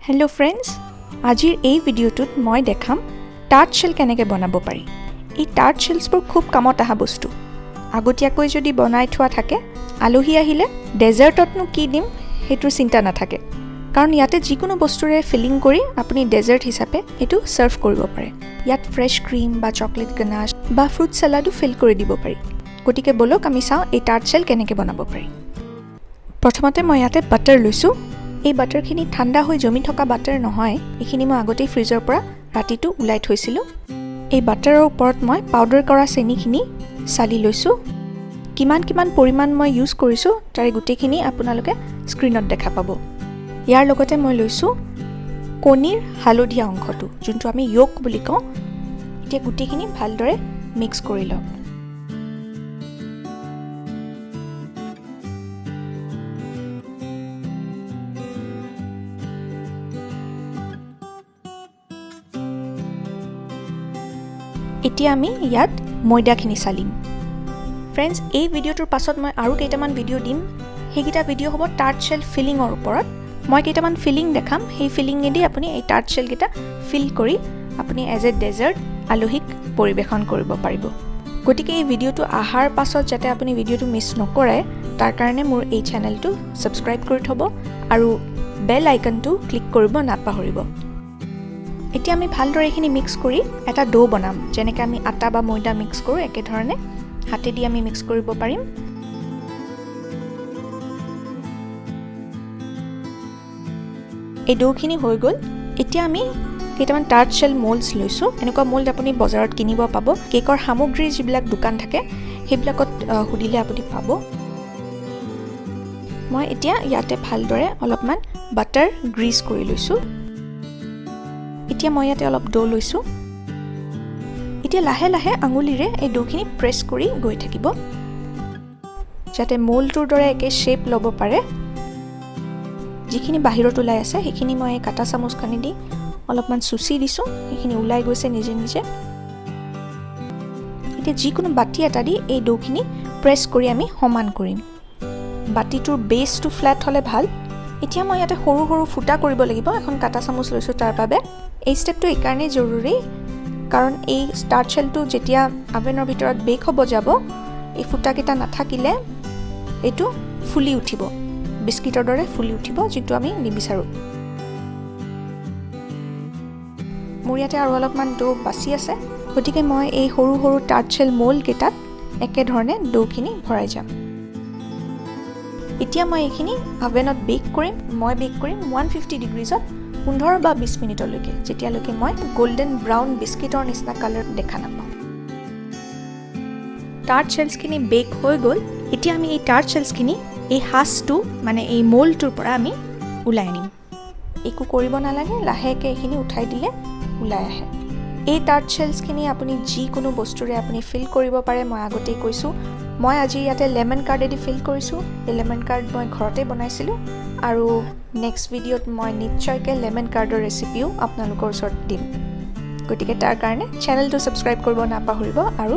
Hello' friends, আজিৰ এই ভিডিঅ'টোত মই দেখাম টাৰ্ট শেল কেনেকৈ বনাব পাৰি। এই টাৰ্ট শেলছবোৰ খুব কামত অহা বস্তু। আগতীয়াকৈ যদি বনাই থোৱা থাকে, আলহী আহিলে ডেজাৰ্টতনো কি দিম সেইটোৰ চিন্তা নাথাকে, কাৰণ ইয়াতে যিকোনো বস্তুৰে ফিলিং কৰি আপুনি ডেজাৰ্ট হিচাপে এইটো ছাৰ্ভ কৰিব পাৰে। ইয়াত ফ্ৰেছ ক্ৰীম বা চকলেট গনাছ বা ফ্ৰুট চালাডো ফিল কৰি দিব পাৰি। গতিকে বলক আমি চাওঁ এই টাৰ্ট শেল কেনেকৈ বনাব পাৰি। প্ৰথমতে মই ইয়াতে বাটাৰ লৈছোঁ। এই বাটাৰখিনি ঠাণ্ডা হৈ জমি থকা বাটাৰ নহয়, এইখিনি মই আগতেই ফ্ৰিজৰ পৰা ৰাতিটো ওলাই থৈছিলোঁ। এই বাটাৰৰ ওপৰত মই পাউডাৰ কৰা চেনিখিনি চালি লৈছোঁ। কিমান পৰিমাণ মই ইউজ কৰিছোঁ তাৰে গোটেইখিনি আপোনালোকে স্ক্ৰীণত দেখা পাব। ইয়াৰ লগতে মই লৈছোঁ কণীৰ হালধীয়া অংশটো, যোনটো আমি য়োক বুলি কওঁ। এতিয়া গোটেইখিনি ভালদৰে মিক্স কৰি লওক। এতিয়া আমি ইয়াত ময়দাখিনি চালিম। ফ্ৰেণ্ডছ, এই ভিডিঅ'টোৰ পাছত মই আৰু কেইটামান ভিডিঅ' দিম। সেইকেইটা ভিডিঅ' হ'ব টাৰ্ট শেল ফিলিঙৰ ওপৰত। মই কেইটামান ফিলিং দেখাম, সেই ফিলিঙেদি আপুনি এই টাৰ্ট শেলকেইটা ফিল কৰি আপুনি এজ এ ডেজাৰ্ট আলহীক পৰিৱেশন কৰিব পাৰিব। গতিকে এই ভিডিঅ'টো অহাৰ পাছত যাতে আপুনি ভিডিঅ'টো মিছ নকৰে, তাৰ কাৰণে মোৰ এই চেনেলটো ছাবস্ক্ৰাইব কৰি থ'ব আৰু বেল আইকনটো ক্লিক কৰিব নাপাহৰিব। এতিয়া আমি ভালদৰে এইখিনি মিক্স কৰি এটা ডো বনাম। যেনেকৈ আমি আটা বা ময়দা মিক্স কৰোঁ, একেধৰণে হাতেদি আমি মিক্স কৰিব পাৰিম। এই ডোখিনি হৈ গ'ল। এতিয়া আমি কেইটামান টাৰ্ট শেল মোল্ডছ লৈছোঁ। এনেকুৱা মোল্ড আপুনি বজাৰত কিনিব পাব। কেকৰ সামগ্ৰীৰ যিবিলাক দোকান থাকে সেইবিলাকত সুধিলে আপুনি পাব। মই এতিয়া ইয়াতে ভালদৰে অলপমান বাটাৰ গ্ৰীজ কৰি লৈছোঁ। এতিয়া মই ইয়াতে অলপ ডো লৈছোঁ। এতিয়া লাহে লাহে আঙুলিৰে এই ডোখিনি প্ৰেছ কৰি গৈ থাকিব, যাতে মোল্ডটোৰ দৰে একে শ্বেপ ল'ব পাৰে। যিখিনি বাহিৰত ওলাই আছে সেইখিনি মই কাটা চামুচখনি দি অলপমান চুচি দিছোঁ। সেইখিনি ওলাই গৈছে নিজে নিজে। এতিয়া যিকোনো বাতি এটা দি এই ডোখিনি প্ৰেছ কৰি আমি সমান কৰিম। বাতিটোৰ বেছটো ফ্লেট হ'লে ভাল। এতিয়া মই ইয়াতে সৰু সৰু ফুটা কৰিব লাগিব। এখন কাটা চামুচ লৈছোঁ তাৰ বাবে। এই ষ্টেপটো এইকাৰণেই জৰুৰী, কাৰণ এই টাৰ্ট শেলটো যেতিয়া অভেনৰ ভিতৰত বেক হ'ব যাব, এই ফুটাকেইটা নাথাকিলে এইটো ফুলি উঠিব, বিস্কিটৰ দৰে ফুলি উঠিব, যিটো আমি নিবিচাৰোঁ। মোৰ ইয়াতে আৰু অলপমান ডো বাচি আছে, গতিকে মই এই সৰু সৰু টাৰ্ট শেল মোল্ডকেইটাত একেধৰণে ডোখিনি ভৰাই যাম। এতিয়া মই এইখিনি অভেনত বেক কৰিম। মই বেক কৰিম 150 ডিগ্ৰীজত 15 বা 20 মিনিটলৈকে, যেতিয়ালৈকে মই গল্ডেন ব্ৰাউন বিস্কিটৰ নিচিনা কালাৰ দেখা নাপাওঁ। টাৰ্ট শেলছখিনি বেক হৈ গ'ল। এতিয়া আমি এই টাৰ্ট শেলছখিনি এই সাজটো মানে এই মোল্ডটোৰ পৰা আমি ওলাই আনিম। একো কৰিব নালাগে, লাহেকৈ এইখিনি উঠাই দিলে ওলাই আহে। এই টাৰ্ট শেলছখিনি আপুনি যিকোনো বস্তুৰে আপুনি ফিল কৰিব পাৰে। মই আগতেই কৈছোঁ, মই আজি ইয়াতে লেমন কাৰ্ডেদি ফিল কৰিছোঁ। এই লেমন কাৰ্ড মই ঘৰতে বনাইছিলোঁ, আৰু নেক্সট ভিডিঅ'ত মই নিশ্চয়কৈ লেমন কাৰ্ডৰ ৰেচিপিও আপোনালোকৰ ওচৰত দিম। গতিকে তাৰ কাৰণে চেনেলটো ছাবস্ক্ৰাইব কৰিব নাপাহৰিব, আৰু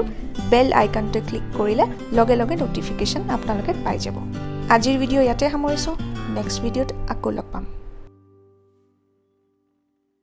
বেল আইকনটো ক্লিক কৰিলে লগে লগে ন'টিফিকেশ্যন আপোনালোকে পাই যাব। আজিৰ ভিডিঅ' ইয়াতে সামৰিছোঁ। নেক্সট ভিডিঅ'ত আকৌ লগ পাম।